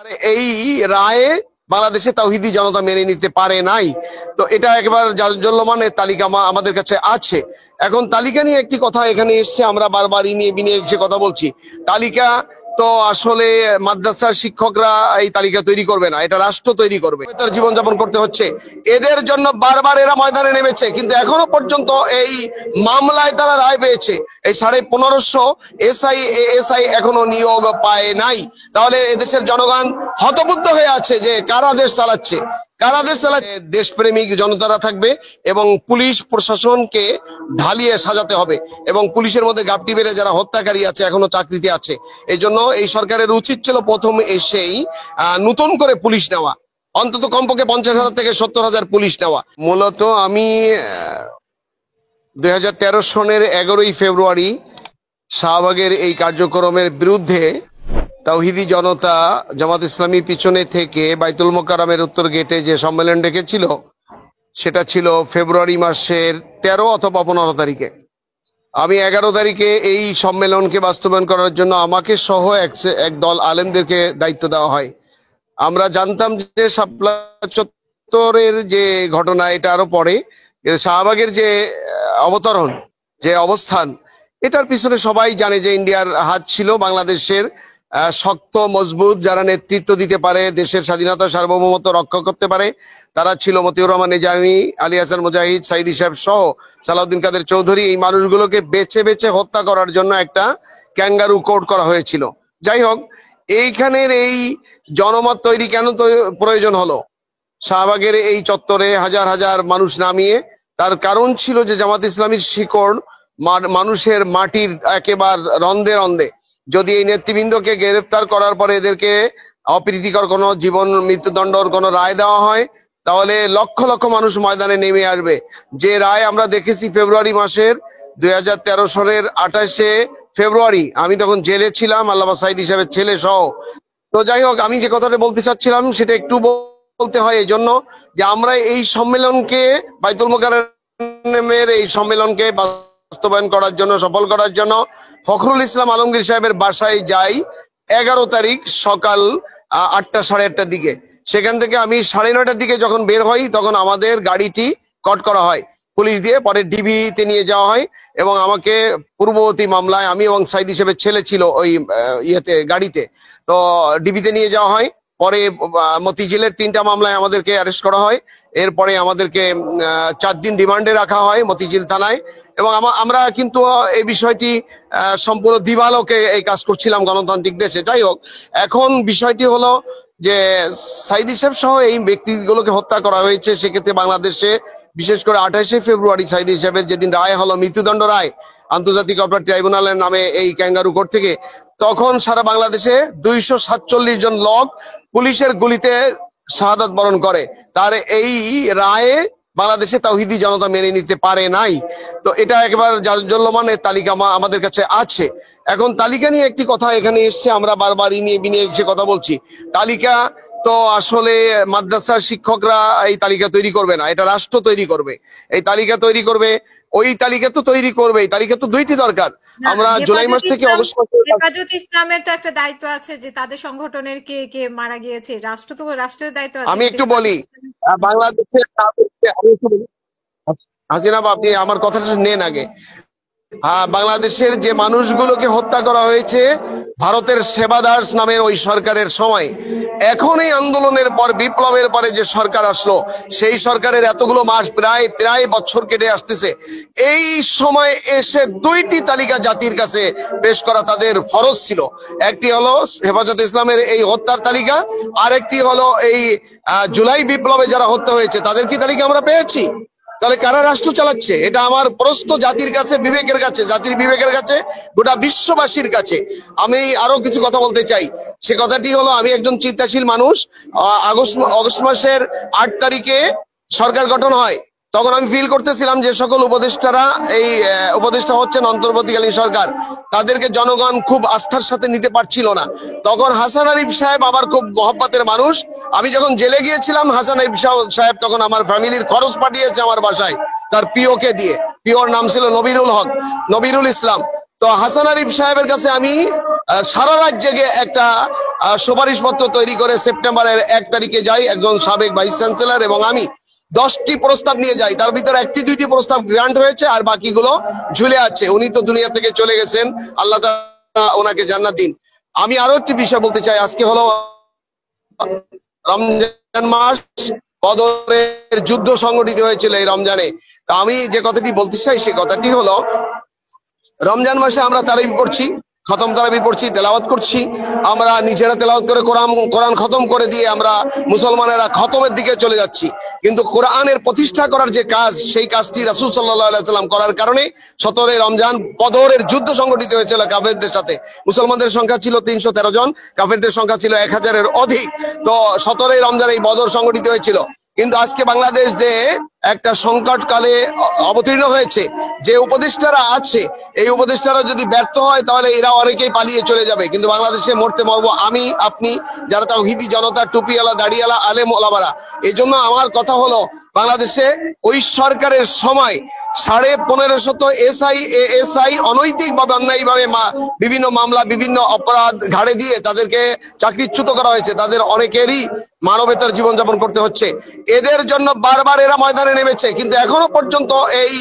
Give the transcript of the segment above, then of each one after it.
আর এই রায়ে বাংলাদেশে তাওহিদি জনতা মেনে নিতে পারে নাই। তো এটা একবার জাজ্জল্যমানের তালিকা আমাদের কাছে আছে। এখন তালিকা নিয়ে একটি কথা এখানে এসছে, আমরা বারবার নিয়ে এসে কথা বলছি। তালিকা তো আসলে মাদ্রাসার শিক্ষকরা এই তালিকা তৈরি করবে না, এটা রাষ্ট্র তৈরি করবে। তার জীবনযাপন করতে হচ্ছে, এদের জন্য বারবার এরা ময়দানে নেমেছে, কিন্তু এখনো পর্যন্ত এই মামলায় তারা রায় পেয়েছে। এই 1550 এসআই এখনো নিয়োগ পায় নাই। তাহলে এদেশের জনগণ হতবুদ্ধ হয়ে আছে যে কারা দেশ চালাচ্ছে। দেশপ্রেমিক জনতারা থাকবে এবং পুলিশ প্রশাসনকে ঢালিয়ে সাজাতে হবে, এবং পুলিশের মধ্যে গাপটি বেড়ে যারা হত্যাকারী আছে এখনো চাকরিতে আছে। এই জন্য এই সরকারের উচিত ছিল প্রথম এসেই নতুন করে পুলিশ নেওয়া, অন্তত কমপক্ষে 50,000 থেকে 70,000 পুলিশ নেওয়া। মূলত আমি 2013 সনের 11ই ফেব্রুয়ারি শাহবাগের এই কার্যক্রমের বিরুদ্ধে তাওহিদি জনতা জামাত ইসলামী পিছনে থেকে বাইতুল মোকাররমের উত্তর গেটে যে সম্মেলন ডেকেছিল, সেটা ছিল ফেব্রুয়ারি মাসের 13 অথবা 15 তারিখে। আমি 11 তারিখে এই সম্মেলনকে বাস্তবায়ন করার জন্য আমাকে সহ এক দল আলেমদেরকে দায়িত্ব দেওয়া হয়। আমরা জানতাম যে শাপলা চত্বরের যে ঘটনা, এটা আরো পরে, শাহবাগের যে অবতরণ, যে অবস্থান, এটার পিছনে সবাই জানে যে ইন্ডিয়ার হাত ছিল। বাংলাদেশের শক্ত মজবুত যারা নেতৃত্ব দিতে পারে, দেশের স্বাধীনতা সার্বভৌমত্ব রক্ষা করতে পারে, তারা ছিল মতিউর রহমান নিজামী, আলী হাসান মুজাহিদ, সাইদি সাহেব সহ সালাউদ্দিন কাদের চৌধুরী। এই মানুষগুলোকে বেছে বেছে হত্যা করার জন্য একটা ক্যাঙ্গারু কোড করা হয়েছিল। যাই হোক, এইখানের এই জনমত তৈরি কেন প্রয়োজন হলো শাহবাগের এই চত্বরে হাজার হাজার মানুষ নামিয়ে? তার কারণ ছিল যে জামাত ইসলামীর শিকড় মানুষের মাটির একেবারে রন্ধে রন্ধে। যদি এই নেতৃবৃন্দকে গ্রেফতার করার পরে এদেরকে অপ্রীতিকর কোনো জীবন মৃত্যুদণ্ডর কোনো রায় দেওয়া হয়, তাহলে লক্ষ লক্ষ মানুষ ময়দানে নেমে আসবে। যে রায় আমরা দেখেছি ফেব্রুয়ারি মাসের 2013 সনের 28শে ফেব্রুয়ারি, আমি তখন জেলে ছিলাম, আল্লামা সাইদ হিসাবে ছেলে সহ। তো যাই হোক, আমি যে কথাটা বলতে চাচ্ছিলাম সেটা একটু বলতে হয় এই জন্য যে আমরা এই সম্মেলনকে, বাইতুল মোকাররমের এই সম্মেলনকে বাস্তবায়ন করার জন্য, সফল করার জন্য ফখরুল ইসলাম আলমগীর সাহেবের বাসায় যাই 11 তারিখ সকাল 8টা সাড়ে 8টার দিকে। সেখান থেকে আমি 9:30টার দিকে যখন বের হই, তখন আমাদের গাড়িটি কট করা হয় পুলিশ দিয়ে, পরে ডিবিতে নিয়ে যাওয়া হয় এবং আমাকে পূর্ববর্তী মামলায়, আমি এবং সাইদ হিসেবে ছেলে ছিল ওই গাড়িতে, তো ডিবিতে নিয়ে যাওয়া হয়। পরে মতিঝিলের 3টা মামলায় আমাদেরকে অ্যারেস্ট করা হয়। এরপরে আমাদেরকে 4 দিন রিমান্ডে রাখা হয় মতিঝিল থানায়। এবং আমরা কিন্তু এই বিষয়টি সম্পূর্ণ দিবালোকে এই কাজ করছিলাম গণতান্ত্রিক দেশে। যাই হোক, এখন বিষয়টি হলো যে সাইদি সাহেব সহ এই ব্যক্তিগুলোকে হত্যা করা হয়েছে। সেক্ষেত্রে বাংলাদেশে বিশেষ করে 28শে ফেব্রুয়ারি সাইদি সাহেবের যেদিন রায় হলো, মৃত্যুদণ্ড রায় আন্তর্জাতিক অপরাধ ট্রাইব্যুনালের নামে এই ক্যাঙ্গারু কোর্ট থেকে, তখন সারা বাংলাদেশে 247 জন লোক পুলিশের গুলিতে শাহাদাত বরণ করে। তার এই রায়ে বাংলাদেশে তাওহিদি জনতা মেনে নিতে পারে নাই। তো এটা একবার জাজ্জল্যমানের তালিকা আমাদের কাছে আছে। এখন তালিকা নিয়ে একটি কথা এখানে এসছে, আমরা বারবার নিয়ে এসে কথা বলছি। তালিকা তো আসলে মাদ্রাসার শিক্ষকরা এই তালিকা তৈরি করবে না, এটা রাষ্ট্র তৈরি করবে। এই তালিকা তৈরি করবে, ওই তালিকা তো তৈরি করবে। এই তালিকা তো দুইটি দরকার। আমরা জুলাই মাস থেকে অগস্ট মাসে হেফাজত ইসলামের তো একটা দায়িত্ব আছে যে তাদের সংগঠনের কে কে মারা গিয়েছে, রাষ্ট্রের দায়িত্ব আছে। আমি একটু বলি, বাংলাদেশে হাসিনা, আপনি আমার কথাটা নেন আগে। বাংলাদেশের যে মানুষগুলোকে হত্যা করা হয়েছে ভারতের সেবাদাস নামের ওই সরকারের সময়, এখন এই আন্দোলনের পর, বিপ্লবের পরে যে সরকার আসলো, সেই সরকারের এতগুলো মাস, প্রায় বছর কেটে আসতেছে, এই সময় এসে 2টি তালিকা জাতির কাছে পেশ করা তাদের ফরজ ছিল। একটি হলো হেফাজত ইসলামের এই হত্যার তালিকা, আর একটি হলো এই জুলাই বিপ্লবে যারা হত্যা হয়েছে তাদের কি তালিকা আমরা পেয়েছি? তাহলে কারা রাষ্ট্র চালাচ্ছে? এটা আমার প্রশ্ন জাতির কাছে, বিবেকের কাছে, জাতির বিবেকের কাছে, গোটা বিশ্ববাসীর কাছে। আমি আরো কিছু কথা বলতে চাই। সে কথাটি হলো, আমি একজন চিন্তাশীল মানুষ। অগস্ট মাসের 8 তারিখে সরকার গঠন হয়, তখন আমি ফিল করতেছিলাম যে সকল উপদেষ্টারা, এই উপদেষ্টা হচ্ছেন অন্তর্বর্তীকালীন সরকার, তাদেরকে জনগণ খুব আস্থার সাথে নিতে পারছিল না। তখন হাসান আরিফ সাহেব আমার খুব মহব্বতের মানুষ। আমি যখন জেলে গিয়েছিলাম, হাসান আরিফ সাহেব তখন আমার ফ্যামিলির খরচ পাঠিয়েছে আমার বাসায়, তার পিওকে দিয়ে। পিওর নাম ছিল নবিরুল ইসলাম। তো তো হাসান আরিফ সাহেবের কাছে আমি সারা রাজ্যে একটা সুপারিশপত্র তৈরি করে সেপ্টেম্বরের 1 তারিখে যাই, একজন সাবেক ভাইস চ্যান্সেলর এবং আমি 10টি প্রস্তাব নিয়ে যাই। তার ভিতরে 1-2টি প্রস্তাব গ্রান্ট হয়েছে, আর বাকিগুলো ঝুলে আছে। উনি তো দুনিয়া থেকে চলে গেছেন, আল্লাহ তাআলা ওনাকে জান্নাত দিন। আমি আরো একটি বিষয় বলতে চাই। আজকে হলো রমজান মাস, বদরের যুদ্ধ সংগঠিত হয়েছিল এই রমজানে। তা আমি যে কথাটি বলতে চাই সেই কথাটি হলো, রমজান মাসে আমরা তারাবি পড়ছি, খতম তারাবি পড়ছি, তেলাওয়াত করছি। আমরা নিজেরা তেলাওয়াত করে কোরআন খতম করে দিয়ে আমরা মুসলমানেরা খতমের দিকে চলে যাচ্ছি। কিন্তু কোরআনের প্রতিষ্ঠা করার যে কাজ, সেই কাজটি রাসূল সাল্লাল্লাহু আলাইহি সাল্লাম করার কারণে 17 রমজান বদরের যুদ্ধ সংগঠিত হয়েছিল কাফেরদের সাথে। মুসলমানদের সংখ্যা ছিল 313 জন, কাফেরদের সংখ্যা ছিল 1000-এর অধিক। তো 17 রমজান এই বদর সংগঠিত হয়েছিল। কিন্তু আজকে বাংলাদেশ যে একটা সংকটকালে অবতীর্ণ হয়েছে, যে উপদেষ্টারা আছে, এই উপদেষ্টারা যদি ব্যর্থ হয় তাহলে এরা অনেকেই পালিয়ে চলে যাবে। কিন্তু বাংলাদেশে মরতে মরবো আমি, আপনি, যারা তাওহীদি জনতা, টুপিওয়ালা, দাড়িওয়ালা, আলেম ওলামারা। এই জন্য আমার কথা হলো, বাংলাদেশে ওই সরকারের সময় 1550 এসআই এএসআই অনৈতিকভাবে, অন্যায়ভাবে বিভিন্ন মামলা, বিভিন্ন অপরাধ ঘাড়ে দিয়ে তাদেরকে চাকরিচ্যুত করা হয়েছে। তাদের অনেকেরই মানবেতর জীবনযাপন করতে হচ্ছে। এদের জন্য বারবার এরা ময়দানে নেমেছে, কিন্তু এখনো পর্যন্ত এই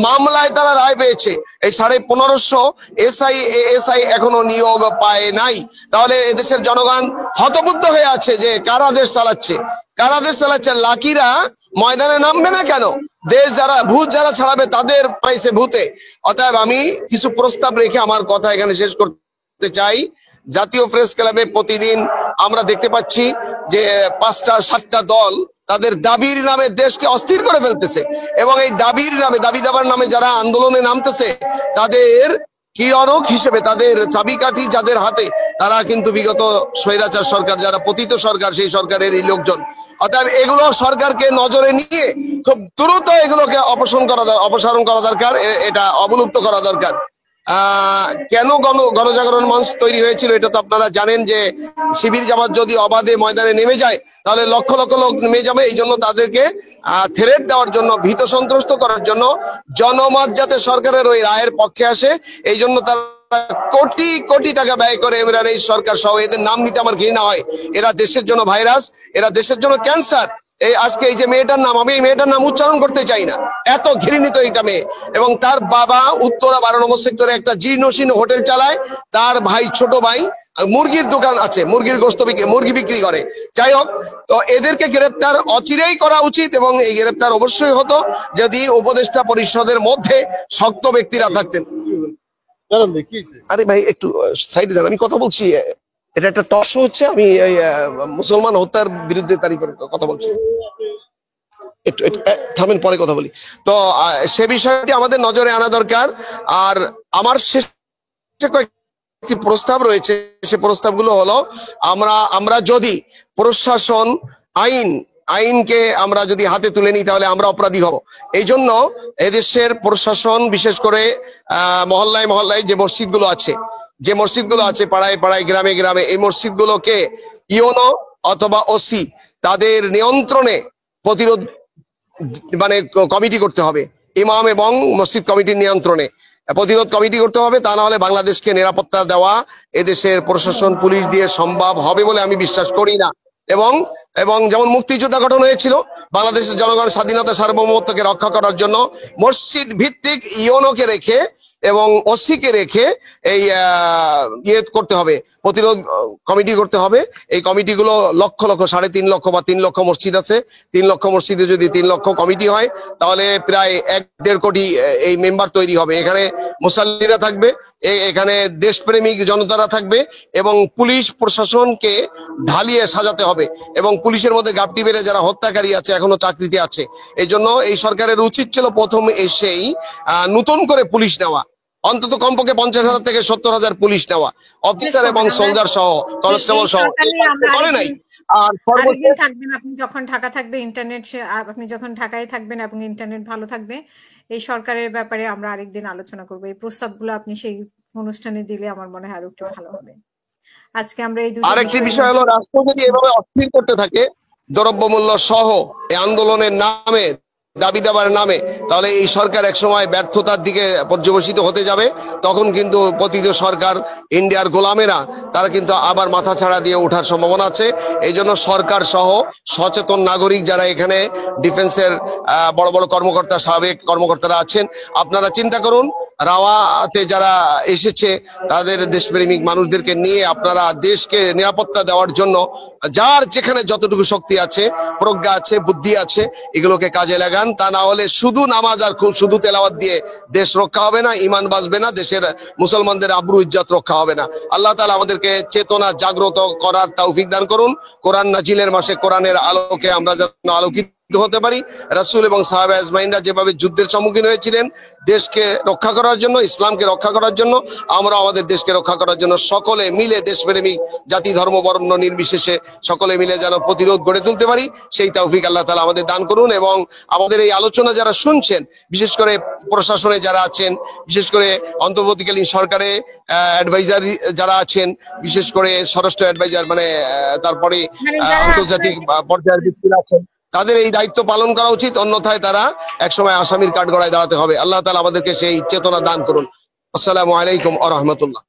মামলায় তারা রায় পেয়েছে। এই 1550 এসআই এএসআই এখনো নিয়োগ পায় নাই। তাহলে এদেশের জনগণ হতবুদ্ধ হয়ে আছে যে কারা দেশ চালাচ্ছে, কারা দেশ চালাচ্ছে। লাকিরা ময়দানে নামবে না কেন? দেশ যারা ভূত যারা ছাড়াবে তাদের পাইছে ভূতে। অতএব আমি কিছু প্রস্তাব রেখে আমার কথা এখানে শেষ করতে চাই। জাতীয় প্রেস ক্লাবে প্রতিদিন আমরা দেখতে পাচ্ছি যে 5টা-7টা দল তাদের দাবির নামে দেশকে অস্থির করে ফেলতেছে, এবং এই দাবির নামে, দাবি দাবার নামে যারা আন্দোলনে নামতেছে, তাদের কিরণক হিসেবে তাদের চাবিকাঠি যাদের হাতে, তারা কিন্তু বিগত স্বৈরাচার সরকার, যারা পতিত সরকার, সেই সরকারের এই লোকজন। অতএব এগুলো সরকারকে নজরে নিয়ে খুব দ্রুত এগুলোকে অপসারণ করা দরকার, এটা অবলুপ্ত করা দরকার। কেন গণজাগরণ মঞ্চ তৈরি হয়েছিল এটা তো আপনারা জানেন, যে শিবির জামাত যদি অবাধে ময়দানে নেমে যায় তাহলে লক্ষ লক্ষ লোক নেমে যাবে। এই জন্য তাদেরকে থ্রেট দেওয়ার জন্য, ভীত সন্ত্রস্ত করার জন্য, জনমত যাতে সরকারের ওই রায়ের পক্ষে আসে, এই জন্য তারা কোটি কোটি টাকা ব্যয় করে ইমরান এই সরকার সহ। এদের নাম নিতে আমার ঘৃণা হয়। এরা দেশের জন্য ভাইরাস, এরা দেশের জন্য ক্যান্সার। এই আজকে এই যে মেয়েটার নাম, আমি এই মেয়েটার নাম উচ্চারণ করতে চাই না, এত ঘৃণিত এইটা মেয়ে। এবং তার বাবা উত্তরা 12 নম্বর সেক্টরে একটা জীর্ণশীর্ণ হোটেল চালায়। তার ভাই, ছোট ভাই, মুরগির দোকান আছে, মুরগির গোশত মুরগি বিক্রি করে। যাই হোক, তো এদেরকে গ্রেপ্তার অচিরেই করা উচিত, এবং এই গ্রেপ্তার অবশ্যই হতো যদি উপদেষ্টা পরিষদের মধ্যে শক্ত ব্যক্তিরা থাকতেন। আরে ভাই একটু সাইডে যান, আমি কথা বলছি। এটা একটা টক শো হচ্ছে, আমি মুসলমান হত্যার বিরুদ্ধে কথা বলছি। একটু থামেন, পরে কথা বলি। তো সে বিষয়টি আমাদের নজরে আনা দরকার। আর আমার শেষে কয়েকটি প্রস্তাব রয়েছে। সে প্রস্তাবগুলো হলো, আমরা যদি প্রশাসন, আইনকে আমরা যদি হাতে তুলে নিই তাহলে আমরা অপরাধী হব। এই জন্য এদেশের প্রশাসন, বিশেষ করে মহল্লায় মহল্লায় যে মসজিদগুলো আছে, পাড়ায় পাড়ায়, গ্রামে গ্রামে, এই মসজিদগুলোকে ইওনো অথবা ওসি তাদের নিয়ন্ত্রণে প্রতিরোধ কমিটি করতে হবে। ইমাম এবং মসজিদ কমিটির নিয়ন্ত্রণে প্রতিরোধ কমিটি করতে হবে। তা না হলে বাংলাদেশকে নিরাপত্তা দেওয়া এদেশের প্রশাসন, পুলিশ দিয়ে সম্ভব হবে বলে আমি বিশ্বাস করি না। এবং যেমন মুক্তিযোদ্ধা গঠন হয়েছিল, বাংলাদেশের জনগণ স্বাধীনতা, সার্বভৌমত্বকে রক্ষা করার জন্য মসজিদ ভিত্তিক ইওনোকে রেখে এবং ওসিকে রেখে এই করতে হবে, প্রতিরোধ কমিটি করতে হবে। এই কমিটিগুলো লক্ষ লক্ষ, 3.5 লক্ষ বা 3 লক্ষ মসজিদ আছে। 3 লক্ষ মসজিদে যদি 3 লক্ষ কমিটি হয় তাহলে প্রায় 1-1.5 কোটি এই মেম্বার তৈরি হবে। এখানে মুসাল্লিরা থাকবে, এখানে দেশপ্রেমিক জনতারা থাকবে, এবং পুলিশ প্রশাসনকে ঢালিয়ে সাজাতে হবে। এবং পুলিশের মধ্যে গাপটি বেড়ে যারা হত্যাকারী আছে, এখনো চাকরিতে আছে। এই জন্য এই সরকারের উচিত ছিল প্রথম এসেই নতুন করে পুলিশ নেওয়া, অন্তত কমপক্ষে 50,000 থেকে 70,000 পুলিশ নেওয়া, অফিসার এবং সোলজার সহ, কনস্টেবল সহ। করে নাই। আর আপনি যখন ঢাকা থাকবে, আপনি যখন ঢাকায় থাকবেন এবং ইন্টারনেট ভালো থাকবে, এই সরকারের ব্যাপারে আমরা আরেকদিন আলোচনা করবো। এই প্রস্তাবগুলো আপনি সেই অনুষ্ঠানে দিলে আমার মনে হয় আরো একটু ভালো হবে। আজকে আমরা এই আরেকটি বিষয় হলো, রাষ্ট্র যদি এভাবে অস্থির করতে থাকে, দ্রব্যমূল্য সহ এই আন্দোলনের নামে দাবি দেওয়ার নামে, তাহলে এই সরকার একসময় ব্যর্থতার দিকে পর্যবসিত হতে যাবে। তখন কিন্তু পতিত সরকার ইন্ডিয়ার গোলামেরা তারা কিন্তু আবার মাথা ছাড়া দিয়ে ওঠার সম্ভাবনা আছে। এই জন্য সরকার সহ সচেতন নাগরিক যারা এখানে ডিফেন্সের বড় বড় কর্মকর্তা, সাবেক কর্মকর্তারা আছেন, আপনারা চিন্তা করুন, রাওয়াতে যারা এসেছে তাদের দেশপ্রেমিক মানুষদেরকে নিয়ে আপনারা দেশকে নিরাপত্তা দেওয়ার জন্য যার যেখানে যতটুকু শক্তি আছে, প্রজ্ঞা আছে, বুদ্ধি আছে, এগুলোকে কাজে লাগান। তা না হলে শুধু নামাজ আর শুধু তেলাওয়াত দিয়ে দেশ রক্ষা হবে না, ইমান বাঁচবে না, দেশের মুসলমানদের আব্রু ইজ্জত রক্ষা হবে না। আল্লাহ তাআলা আমাদেরকে চেতনা জাগ্রত করার তৌফিক দান করুন। কোরআন নাজিলের মাসে কোরআনের আলোকে আমরা যেন আলোকিত হতে পারি। রাসূল এবং সাহাবা আজমাইনরা যেভাবে যুদ্ধের সম্মুখীন হয়েছিলেন দেশকে রক্ষা করার জন্য, ইসলামকে রক্ষা করার জন্য, আমরা আমাদের দেশকে রক্ষা করার জন্য সকলে মিলে দেশপ্রেমিক জাতি ধর্ম বর্ণ নির্বিশেষে সকলে মিলে যেন প্রতিরোধ গড়ে তুলতে পারি, সেই তৌফিক আল্লাহ তাআলা আমাদের দান করুন। এবং আমাদের এই আলোচনা যারা শুনছেন, বিশেষ করে প্রশাসনে যারা আছেন, বিশেষ করে অন্তর্বর্তীকালীন সরকারে অ্যাডভাইজারি যারা আছেন, বিশেষ করে স্বরাষ্ট্র অ্যাডভাইজার মানে তারপরে আন্তর্জাতিক পর্যায়ের ব্যক্তিরা আছেন, তাদের এই দায়িত্ব পালন করা উচিত। অন্যথায় তারা একসময় আসামির কাঠগড়ায় দাঁড়াতে হবে। আল্লাহ তাআলা আমাদেরকে সেই চেতনা দান করুন। আসসালামু আলাইকুম ওয়া রাহমাতুল্লাহ।